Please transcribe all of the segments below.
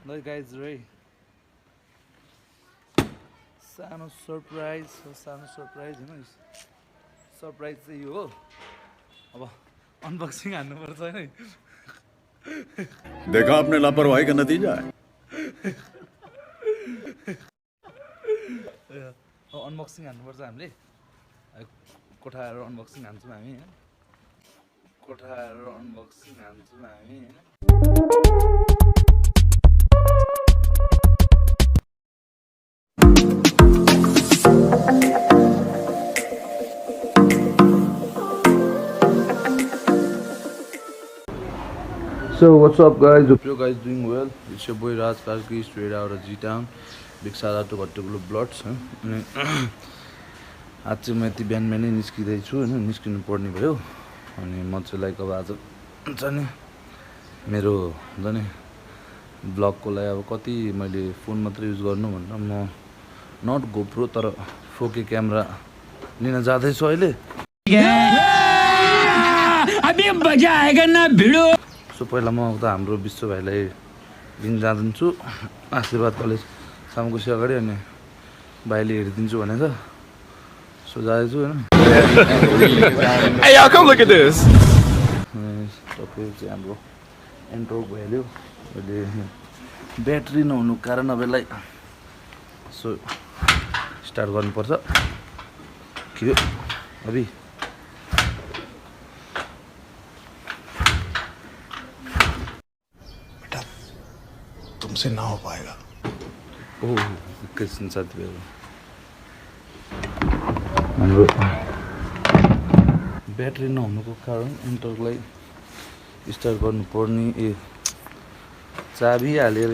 No guys, right? सानो surprise हैन surprise चाहिँ यो हो अब अनबक्सिङ हान्नुपर्छ हैन देखा आपने लापरवाही का नतीजा है अब अनबक्सिङ हान्नुपर्छ हामीले कोठाहरू अनबक्सिङ हान्छौँ हामी हैन कोठाहरू अनबक्सिङ हान्छौँ हामी हैन So what's up guys? Hope you guys doing well. It's your boy Raajkarki straight out of G-Town. Big shout out to Ghattekulo Bloods. आज चाहिँ म यति बिहान बिहानै निस्किँदैछु हैन निस्किनु पर्ने भयो अनि म चाहिँ लाइक अब आज जाने मेरो हुन्छ नि ब्लगको लागि अब कति मैले फोन मात्र युज गर्नु भनेर म नट गोप्रो तर 4K क्यामेरा लिन जाँदैछु अहिले अबे मजा आएगा ना भिडियो सो पहिला म उता हाम्रो विश्व भाइलाई लिन जान्छु आशीर्वाद कलेज सामकुसी अगाडि अनि भाइले हेरिदिन्छु भनेछ सो जाँदैछु हैन Hey y'all, come look at this. तपाईँ चाहिँ हाम्रो एन्ट्रो भइहाल्यो अहिले ब्याट्री नहुनु कारण अब यसलाई सो स्टार्ट गर्नुपर्छ के अभि तुमसे ना हो पाएगा ओह एकैछिन साथीहरू हाम्रो ब्याट्री नहुनुको कारण इन्टरलाई स्टार्ट गर्नुपर्ने ए चाबी हालेर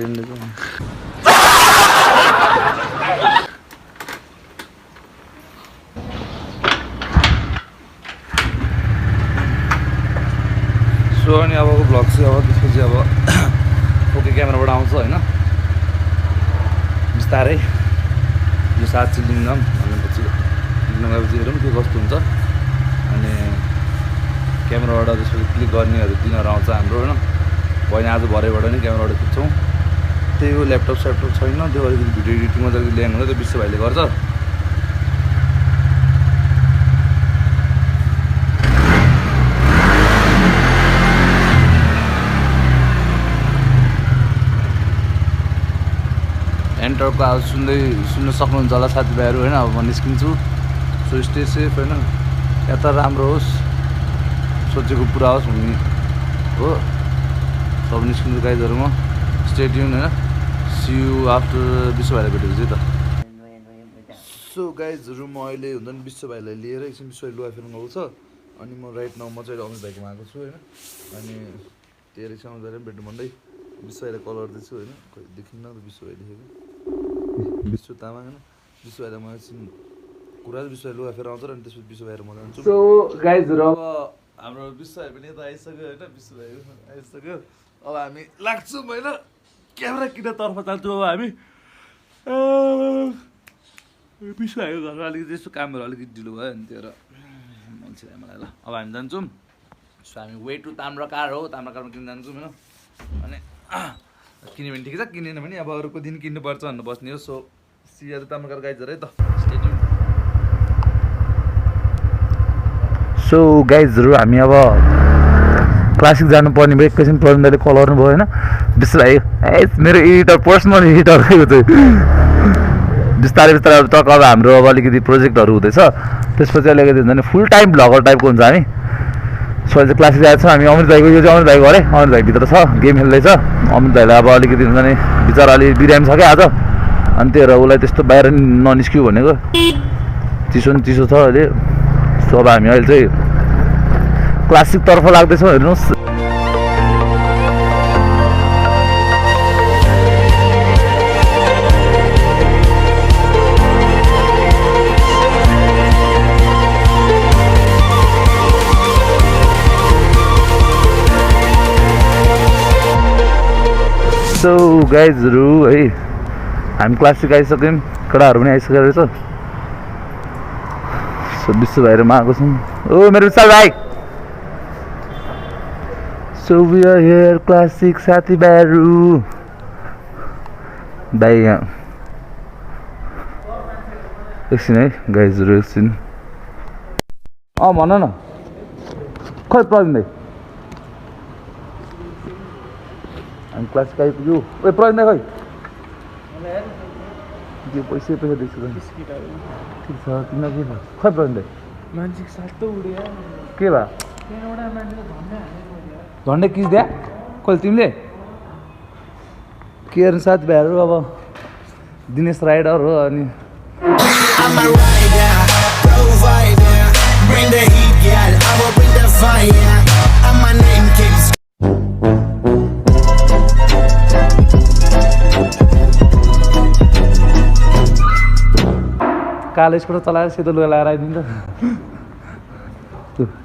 सो अनि अबको भ्लग चाहिँ अब त्यसपछि अब ओके क्यामेराबाट आउँछ होइन बिस्तारै यो साथ चाहिँ लिँदाम भनेपछि लिन गएपछि हेरौँ के कस्तो हुन्छ अनि क्यामेराबाट त्यसपछि क्लिक गर्नेहरू तिनीहरू आउँछ हाम्रो होइन होइन आज भरेबाट नै क्यामेराबाट खिच्छौँ त्यही हो ल्यापटप स्यापटप छैन त्यो अलिकति भिडियो एडिटिङ मजाले ल्याउनु हुन्छ त्यो विश्व भाइले गर्छ एन्टरको आवाज सुन्न सक्नुहुन्छ होला साथीभाइहरू होइन अब म निस्किन्छु सो स्टे सेफ होइन यता राम्रो होस् सोचेको पुरा होस् भन्ने हो सब निस्किन्छु गाइजहरू म स्टे ट्युन होइन सी यू आफ्टर विश्व भाइलाई भेटेपछि त सो गाइजहरू म अहिले हुन्छ नि विश्व भाइलाई लिएर एकछिन विश्व भाइ लुगा फेर्नु गएको छ अनि म राइट नाउ म चाहिँ अमित भाइकोमा आएको छु होइन अनि त्यही रहेछ अमित भाइलाई भेट्नु भन्दै विश्व भाइलाई कल गर्दैछु होइन खोइ देखिन्न त विश्व भाइ देखेको विश्व तामाङ होइन विश्व भाइलाई म एकछिन कुरा विश्व भाइ लुगा फेर आउँछ अनि त्यसपछि विश्व भाइहरू म जान्छु सो गाइजहरू अब हाम्रो विश्व भाइ पनि यता आइसक्यो होइन विश्व भाइ आइसक्यो अब हामी लाग्छौँ होइन क्यामेरा किनतर्फ जान्छौँ अब हामी विश्व भाइको घरमा अलिकति यस्तो कामहरू अलिकति ढिलो भयो अनि त्यो मान्छे मलाई ल अब हामी जान्छौँ सो हामी वे टु ताम्राकार हो ताम्राकारमा किन जान्छौँ होइन अनि किन्यो भने ठिकै छ किनेन भने अब अरूको दिन किन्नुपर्छ भनेर बस्ने हो सो सिया त ताम्राकार गाइजहरू है त स्टेडियम सो गाइजहरू हामी अब क्लासिक जानुपर्ने भयो एकैछिन प्रवीण दाइले कल गर्नुभयो होइन विश्व भाइ मेरो एडिटर पर्सनल एडिटर चाहिँ बिस्तारै बिस्तारै अब टक अब हाम्रो अब अलिकति प्रोजेक्टहरू हुँदैछ त्यसपछि अलिकति हुन्छ नि फुल टाइम भ्लगर टाइपको हुन्छ हामी सो अहिले चाहिँ क्लासिक आएको छ हामी अमित भाइको यो चाहिँ अमित भाइको अरे अमित भाइ भित्र छ गेम खेल्दैछ अमित भाइलाई अब अलिकति हुन्छ नि बिचरा अलि बिरामी छ क्या आज अनि त्यही भएर उसलाई त्यस्तो बाहिर ननिस्क्यो भनेको चिसो नि चिसो छ अहिले सो अब हामी अहिले चाहिँ क्लासिकतर्फ लाग्दैछौँ हेर्नुहोस् सो गाइजहरू है हामी क्लासिक आइसक्यौँ केटाहरू पनि आइसकेको रहेछ सो विश्व भाइहरूमा आएको छौँ ओ मेरो विशाल भाइ so we are here classic साथीभाइहरू दाइ यहाँ एकछिन है गाइजहरू एकछिन भन न खै प्रवीण दाइ हामी क्लास आइपुग्यो ए प्रवीण दाइ खै त्यो पैसा दिएको ठिक छ तिमीलाई के भयो खै प्रवीण दाइ मान्छे सातो उड्यो के भयो त्यहाँबाट मान्छेले झन्डै किच्दिया कहिले तिमीले के अरे साथीभाइहरू अब दिनेश राइडर हो अनि I'm a rider, provider, bring the heat, girl. I will bring the fire. And my name keeps. कालो स्कुटर चलाएर सेतो लुगा लगाएर आइदिन्छ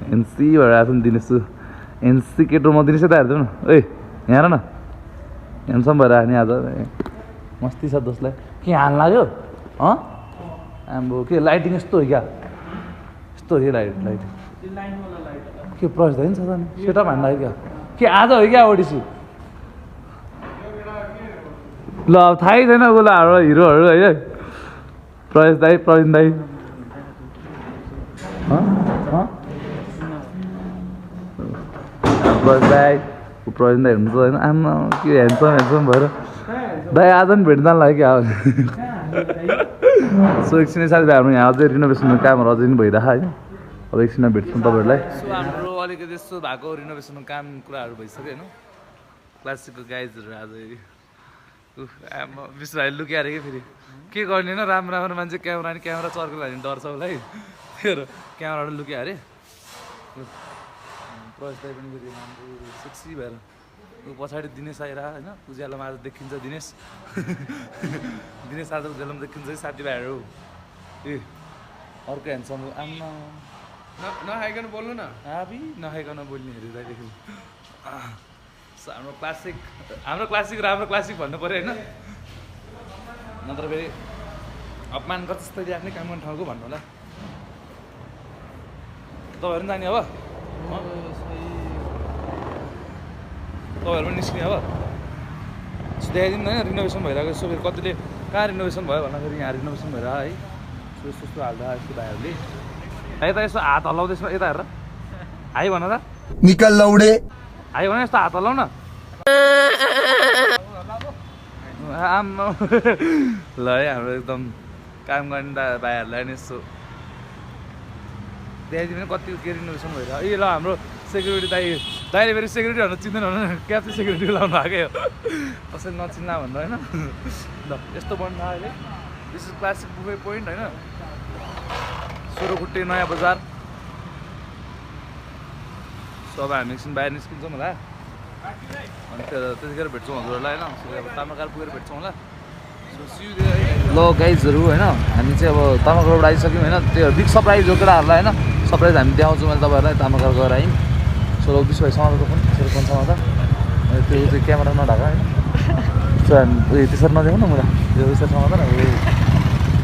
एनसी भएर आएको नि दिनेश एनसी केटो म दिनेश त हालिदिउँ न ए यहाँ न ह्यान्डसम भएर आयो नि आज मस्ती छ दोस्तलाई के हाल्नु लाग्यो आम्बो के लाइटिङ यस्तो हो क्या यस्तो हो कि लाइटिङ के प्रवेश दाइ नि छ नि सेटअप हान्नु लाग्यो क्या के आज हो क्या ओडिसी ल अब थाहै छैन उसलाई हाम्रो हिरोहरू है प्रवेश दाइ प्रवीण दाइ प्रवेश दाइ प्रवीण दाइ हुनुहुन्छ होइन आमा के ह्यान्डसम भएर दाइ आज पनि भेट्न जानु लाग्यो क्या सो एकछिन साथीभाइहरू यहाँ अझै रिनोभेसनको कामहरू अझै पनि भइरहेको होइन अब एकछिनमा भेट्छौँ तपाईँहरूलाई सो हाम्रो अलिकति यस्तो भएको रिनोभेसनको काम कुराहरू भइसक्यो होइन क्लासिकको गाइजहरू आज विश्व भाइ लुक्यो अरे कि फेरि के गर्ने होइन राम्रो राम्रो मान्छे क्यामेरा चर्को भने डर छ उसलाई त्यो क्यामेराबाट लुक्यो अरे प्रवेश दाइ पनि फेरि राम्रो सेक्सी भएर ऊ पछाडि दिनेश आएर होइन उज्यालोमा आज देखिन्छ दिनेश दिनेश आज उज्यालोमा देखिन्छ है साथीभाइहरू ए अर्को ह्यान्डसम आम्मा नखाइकन बोल्नु न आबी नखाइकन बोल्ने हेरिँदाखेरि हाम्रो क्लासिक राम्रो क्लासिक भन्नु पऱ्यो होइन नत्र फेरि अपमान गर्छ जस्तै आफ्नै काम गर्ने ठाउँको भन्नु होला तपाईँहरू पनि जाने अब तपाईँहरू पनि निस्किने अब देखाइदिनु होइन रिनोभेसन भइरहेको यसो फेरि कतिले कहाँ रिनोभेसन भयो भन्दाखेरि यहाँ रिनोभेसन भइरहेको है यस्तो यस्तो हाल्दा यस्तो भाइहरूले यता यसो हात हल्लाउँदैछ यता हेरेर हाई भन त निकल लौडे हाई भने यस्तो हात हल्लाउ न आम्मा ल है हाम्रो एकदम काम गर्ने भाइहरूलाई नि यस्तो त्यहाँदेखि कति के रिनोभेसन भइरहेको ए ल हाम्रो सेक्युरिटी दाइले फेरि सेक्युरिटी भन्नु चिन्दैन भने क्याब चाहिँ सेक्युरिटी लाउनु आएकै हो कसैले नचिन्ला भन्दा होइन ल यस्तो बन्नु अहिले this is classic buffet point होइन सोह्रखुट्टे नयाँ बजार सो अब हामी एकछिन बाहिर निस्किन्छौँ होला अनि त्यतिखेर भेट्छौँ हजुरहरूलाई होइन अब तामाकार पुगेर भेट्छौँ होला ल गाइजहरू होइन हामी चाहिँ अब तामाकारबाट आइसक्यौँ होइन त्यो बिग सरप्राइज हो केटाहरूलाई होइन सरप्राइज हामी देखाउँछौँ मैले तपाईँहरूलाई तामाकार गएर आयौँ सो विश्व भाइसँग त पनि फोनसँग त त्यो चाहिँ क्यामेरा नढाका होइन सो हामी उयो त्यसरी नदेखाउँ न मलाई त्यो विषयसँग त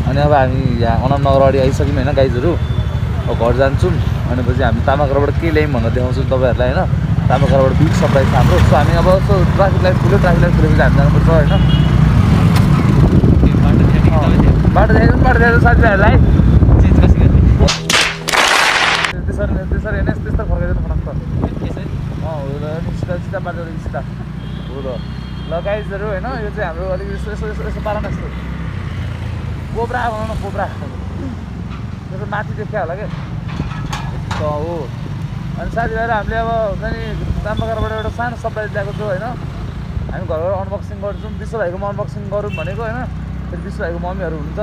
अनि अब हामी यहाँ अनमनगर अगाडि आइसक्यौँ होइन गाइजहरू अब घर जान्छौँ अनि पछि हामी तामाकारबाट के ल्यायौँ भनेर देखाउँछौँ तपाईँहरूलाई होइन तामाकारबाट बिग सरप्राइज छ हाम्रो सो हामी अब यस्तो ट्राफिक लाइट खुलेपछि हामी जानुपर्छ होइन बाटो देखाइदिउँ साथीभाइहरूलाई त्यसरी होइन त्यस्तो फर्काइदिनु फटाक्क हो ल सिधा बाटो सिधा हो ल गाइजहरू होइन यो चाहिँ हाम्रो अलिकति यसो पार न यस्तो कोब्रा भनौँ न कोब्रा त्यो माथि देखिया होला क्या हो अनि साथीभाइहरू हामीले अब हुन्छ नि तामाकारबाट एउटा सानो सरप्राइज ल्याएको छु होइन हामी घरबाट अनबक्सिङ गर्छौँ विश्व भाइकोमा अनबक्सिङ गरौँ भनेको होइन फेरि विश्व भाइको मम्मीहरू हुन्छ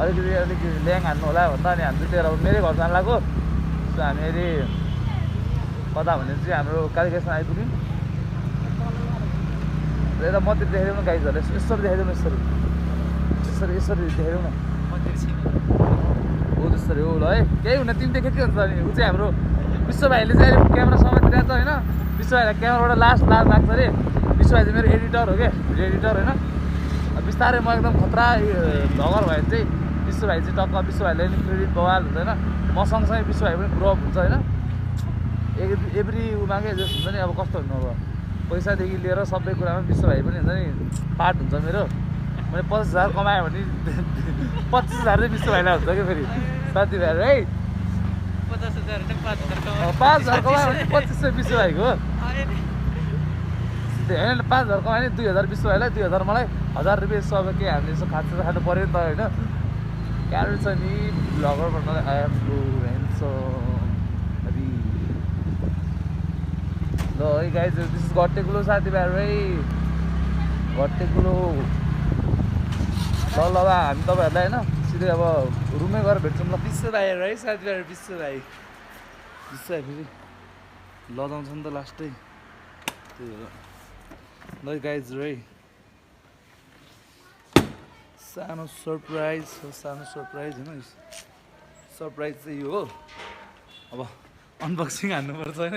अलिकति ल्याङ हान्नु होला भन्दा अनि हामी चाहिँ अब मेरै घर जानु लाग्यो सो हामी अहिले कता भने चाहिँ हाम्रो कालिकेसमा आइपुग्यौँ यता मन्दिर देखाइदेऊ न गाइजहरूले यसरी देखाइदेऊ न यसरी देखाइदेऊ न हो त्यसरी हो ल है केही हुन तिमी देखेको के हुन्छ नि ऊ चाहिँ हाम्रो विश्व भाइले चाहिँ अहिले क्यामेरा समातिरहेको छ होइन विश्व भाइलाई क्यामेराबाट लाज लाग्छ अरे विश्व भाइ चाहिँ मेरो एडिटर हो क्या भिडियो एडिटर होइन बिस्तारै म एकदम खतरा झगर भयो भने चाहिँ विश्व भाइ चाहिँ टक्क विश्व भाइले नि क्रेडिट बवाल हुन्छ होइन म सँगसँगै विश्व भाइ पनि ग्रोअप हुन्छ होइन एभ्री उमाकै जस्तो हुन्छ नि अब कस्तो हुनु अब पैसादेखि लिएर सबै कुरामा विश्व भाइ पनि हुन्छ नि पार्ट हुन्छ मेरो मैले 50,000 कमायो भने 25,000 चाहिँ विश्व भाइलाई हुन्छ क्या फेरि साथीभाइहरू है 5,000 कमायो भने 2500 विश्व भाइको होइन 5,000 कमायो भने 2,000 विश्व भाइलाई 2,000 मलाई 1,000 रुपियाँ सब के हामीले यसो खाजा खानु पऱ्यो नि त होइन गाह्रो छ नि भ्लगर भन्नाले आई एम ब्लु ल है गाइज दिस इज घट्टेकुलो साथीभाइहरू है घट्टेकुलो ल हामी तपाईँहरूलाई होइन सिधै अब रुमै गएर भेट्छौँ ल विश्व भाइहरू है साथीभाइहरू विश्व भाइ फेरि लजाउँछ नि त लास्टै त्यही हो ल गाइजहरू है सानो सरप्राइज होइन सरप्राइज चाहिँ यो हो अब अनबक्सिङ हान्नुपर्छ होइन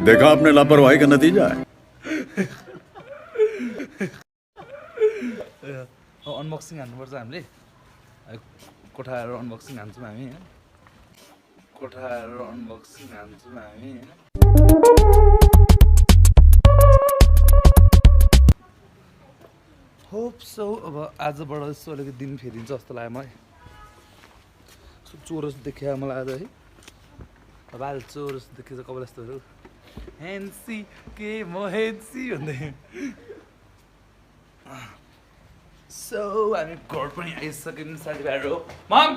देखा आपने लापरवाही का नतीजा है अनबक्सिङ हान्नुपर्छ हामीले कोठाहरू अनबक्सिङ हान्छौँ हामी होइन होप सो अब आजबाट यसो अलिकति दिन फेरिन्छ जस्तो लाग्यो मलाई चोरस देखियो मलाई आज है अब आज चोरस देखेछ कपाल यस्तोहरू हेन्सी के म हेन्सी भन्दै सो हामी घर पनि आइसक्यौँ साथीभाइहरू मम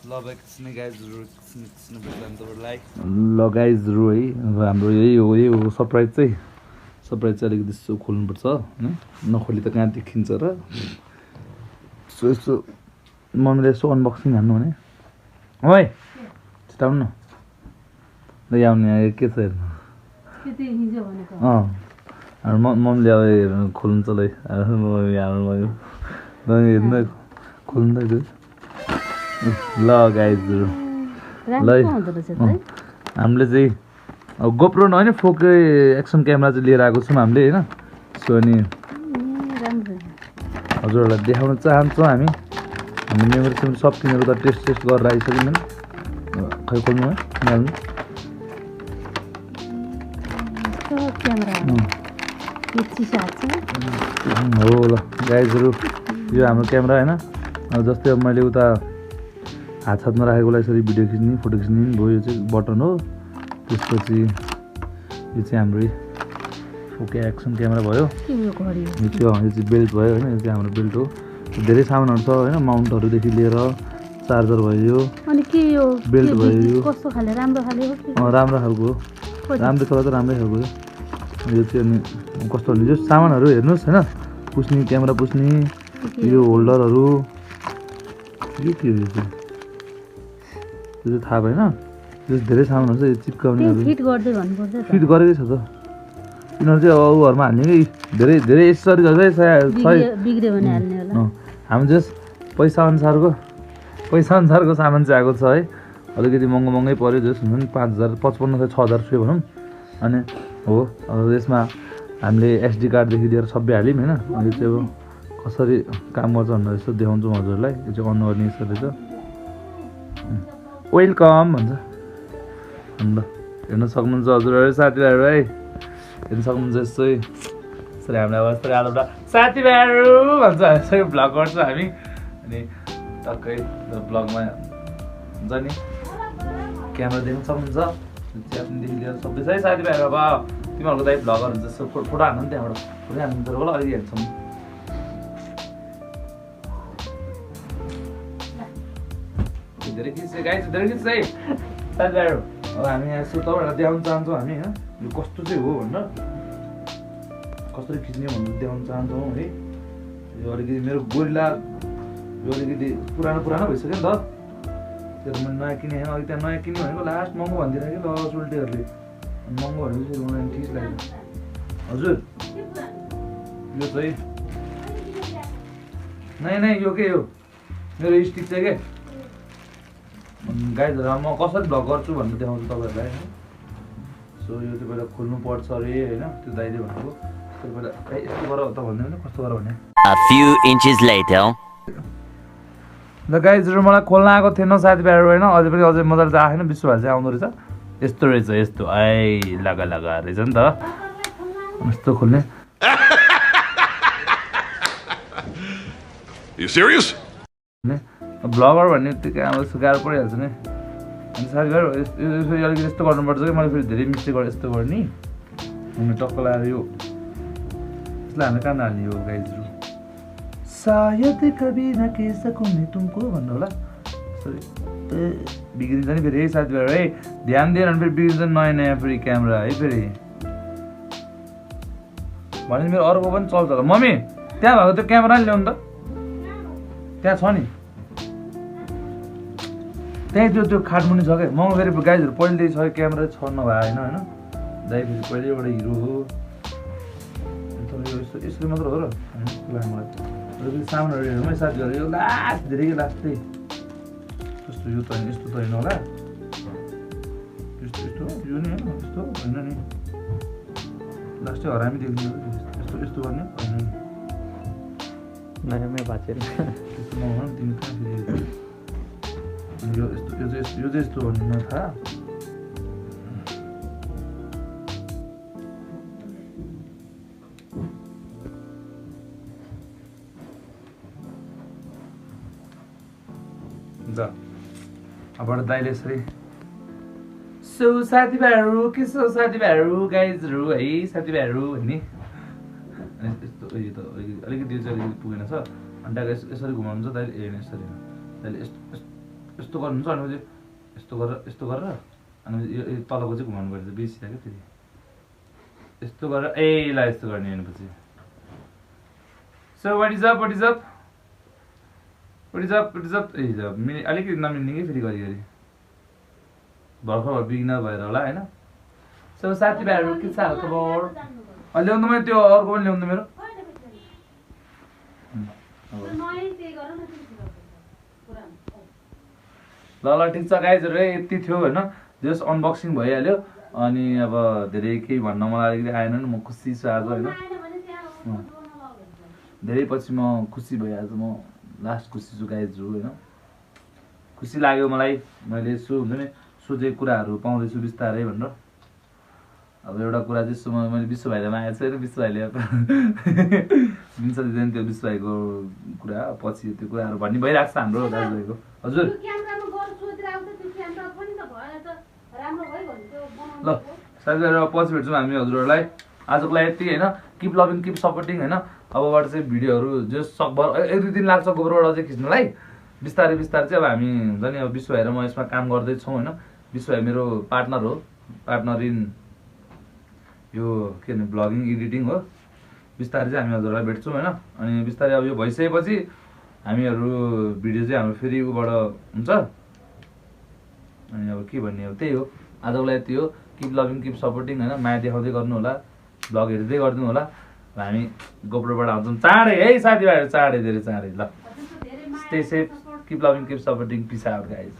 ल गाइजहरू है अब हाम्रो यही हो सरप्राइज चाहिँ अलिकति यसो खोल्नुपर्छ होइन नखोली त कहाँ देखिन्छ र यसो मम्मीले यसो अनबक्सिङ हान्नु भने ओइ छिटो आउनु न ल आउने के छ हेर्नु मम्मीले अब हेर्नु खोल्नु छ ल हेर्नु खोल्नु त ल गाइजहरू ल हामीले चाहिँ अब गोप्रो होइन फोके एक्सन क्यामेरा चाहिँ लिएर आएको छौँ हामीले होइन सो अनि हजुरहरूलाई देखाउन चाहन्छौँ हामी मेमोरी सेमोरी सब किनेर त टेस्ट गरेर आइसक्यौँ नि खै खोल्नु है हो ल गाइजहरू यो हाम्रो क्यामेरा होइन जस्तै अब मैले उता हातमा राखेकोलाई यसरी भिडियो खिच्ने फोटो खिच्ने भयो यो चाहिँ बटन हो त्यसपछि यो चाहिँ हाम्रै फोके एक्सन क्यामेरा भयो यो चाहिँ बेल्ट भयो होइन यो चाहिँ हाम्रो बेल्ट हो धेरै सामानहरू छ होइन माउन्टहरूदेखि लिएर चार्जर भयो यो बेल्ट भयो यो राम्रो खालको राम्रो छ त राम्रै खालको यो चाहिँ अनि कस्तो यो सामानहरू हेर्नुहोस् होइन पुस्ने क्यामेरा पुस्ने यो होल्डरहरू यो के हो यो चाहिँ थाहा भएन त्यो धेरै सामानहरू छ यो चिप्काउने फिट गरेकै छ त यिनीहरू चाहिँ अब घरमा हाल्ने कि धेरै एक्सेसरिजहरू चाहिँ हामी जस्ट पैसा अनुसारको सामान चाहिँ आएको छ है अलिकति महँगै पऱ्यो जस हुन्छ नि 5,000 5500 6,000 रुपियाँ भनौँ अनि हो अब यसमा हामीले एसडी कार्डदेखि लिएर सबै हाल्यौँ होइन यो चाहिँ अब कसरी काम गर्छ भनेर यसो देखाउँछौँ हजुरलाई यो चाहिँ अन गर्ने यसरी छ वेलकम भन्छ अन्त हेर्न सक्नुहुन्छ हजुरहरू साथीभाइहरू है हेर्न सक्नुहुन्छ यस्तै यसरी हामीले अब यस्तै आएर एउटा साथीभाइहरू भन्छ यसरी भ्लग गर्छौँ हामी अनि टक्कै भ्लगमा हुन्छ नि क्यामेरा देख्न सक्नुहुन्छ च्याप्लिनदेखि लिएर सबै छ है साथीभाइहरू अब तिमीहरूको दाइ भ्लगर हुन्छ जस्तो फोटो हाल्नु नि त्यहाँबाट फोटो हाल्नुहुन्छ होला अलिकति हेर्छौँ धेरै खिच्छ गाइस धेरै खिच्छ है साथीभाइहरू अब हामी यहाँ यसो तपाईँहरूलाई देखाउन चाहन्छौँ हामी होइन यो कस्तो चाहिँ हो भनेर कसरी खिच्ने भनेर देखाउन चाहन्छौँ है यो अलिकति मेरो गोरिल्ला यो अलिकति पुरानो भइसक्यो नि त त्यो मैले नयाँ किने होइन अलिक त्यहाँ नयाँ किन्नु भनेको लास्ट महँगो भनिदिरहेको कि ल सुल्टेहरूले महँगो भनेपछि मलाई ठिक लाग्यो हजुर यो चाहिँ नै यो के हो मेरो स्टिक चाहिँ के गाइजहरू म कसरी भ्लग गर्छु भनेर देखाउँछु तपाईँहरूलाई होइन सो यो चाहिँ पहिला खोल्नु पर्छ अरे होइन त्यो दाइले भनेको त्यो पहिला यस्तो गर त भन्दैन कस्तो गर भने A few inches later ल गाइजहरु मलाई खोल्न आएको थिएन साथीभाइहरु हैन अझै मजाले त आएन विश्वभाइ चाहिँ आउँदो रहेछ यस्तो रहेछ यस्तो आइ लगा रहेछ नि त यस्तो खोल्ने You serious? ब्लगर भन्ने बित्तिकै अब सुगार परिहाल्छ नि अनि साथीभाइहरु यसो अलिकति यस्तो गर्नुपर्छ कि मैले फेरि धेरै मिस्टेक गरेँ यस्तो गर्ने अनि टक्क लगाएर यो यसलाई हामी कहाँ हाल्ने हो गाइजहरु शायद कभी न कह सकूं मैं तुमको भन्नु होला सरी बिग्रिन्छ नि फेरि साथीभाइहरु है ध्यान दिएर फेरि बिग्रिन्छ नयाँ फेरि क्यामेरा है फेरि भने मेरो अर्को पनि चल्छ होला मम्मी त्यहाँ भएको त्यो क्यामेरा नि ल्याउनु त त्यहाँ छ नि त्यही त्यो खाटमुनि छ क्या म फेरि गाइजहरु पहिलेदेखि छ क्यामेरा छ नभए होइन होइन दाइ फेरि पहिल्यैबाट हिरो हो तर यसले मात्र हो र होइन मलाई सामानहरुमै साथीहरु यो लास्ट धेरै लास्ट जस्तो यो त यस्तो त हैन होला यस्तो यो नि हैन यस्तो हैन नि लास्टै हरामी देख्नु यस्तो गर्ने हैन नयाँ मेरो भाचेन त्यस्तो नहुन तिमी कहाँ फेरि यो चाहिँ यस्तो भन्नु थाहा अबबाट दाइले यसरी सो साथीभाइहरु के छ साथीभाइहरु गाइजहरु है साथीभाइहरु भन्ने यस्तो यो त अलिकति चाहिँ अलिकति पुगेन छ अनि दाइले यसरी घुमाउनुहुन्छ दाइले हेर्नु यसरी दाइले यस्तो गर्नुहुन्छ अनि यस्तो गरेर अनि यो तलको चाहिँ घुमाउनु पर्छ बेसी लाग्यो फेरि यस्तो गरेर ल यस्तो गर्ने हेर्नुपर्छ सो व्हाट इज अप अलिकति नमिल्ने कि फेरि घरि भर्खर बिगिनर भएर होला होइन सो साथीभाइहरु के छ हालखबर ल्याउनु मैले त्यो अर्को पनि ल्याउनु मेरो ल ठिक छ गाइजहरु यति थियो होइन जस्ट अनबक्सिङ भइहाल्यो अनि अब धेरै केही भन्न मलाई अलिकति आएन नि म खुसी छु आज होइन धेरै पछि म खुसी भएँ आज म लास्ट खुसी छु गाइजहरु होइन खुसी लाग्यो मलाई मैले हुन्छ नि सोचेको कुराहरू पाउँदैछु बिस्तारै भनेर अब एउटा कुरा चाहिँ मैले विश्वभाइलाई मागेको छु होइन विश्वभाइले दिन्छ दिँदैन त्यो विश्वभाइको कुरा पछि त्यो कुराहरू भन्ने भइरहेको छ हाम्रो दाजुभाइको हजुर ल साथीभाइहरु पछि भेट्छौँ हामी हजुरहरूलाई आजको लागि यति होइन किप लभिङ किप सपोर्टिङ होइन अबबाट चाहिँ भिडियोहरू जो सकभर 1-2 दिन लाग्छ गोबरबाट अझै खिच्नलाई बिस्तारै चाहिँ अब हामी हुन्छ नि अब विश्वभाइ र म यसमा काम गर्दैछौँ होइन विश्वभाइ मेरो पार्टनर हो पार्टनर इन यो के भन्ने ब्लगिङ एडिटिङ हो बिस्तारै चाहिँ हामी हजुरहरूलाई भेट्छौँ होइन अनि बिस्तारै अब यो भइसकेपछि हामीहरू भिडियो चाहिँ हाम्रो फेरि उबाट हुन्छ अनि अब के भन्ने अब त्यही हो आजको लागि यति हो किप लभिङ किप सपोर्टिङ होइन माया देखाउँदै गर्नु होला ब्लग हेर्दै गरिदिनु होला हामी गोप्रोबाट आउँछौँ चाँडै है साथीभाइहरू चाँडै धेरै चाँडै ल stay safe keep loving keep supporting peace out guys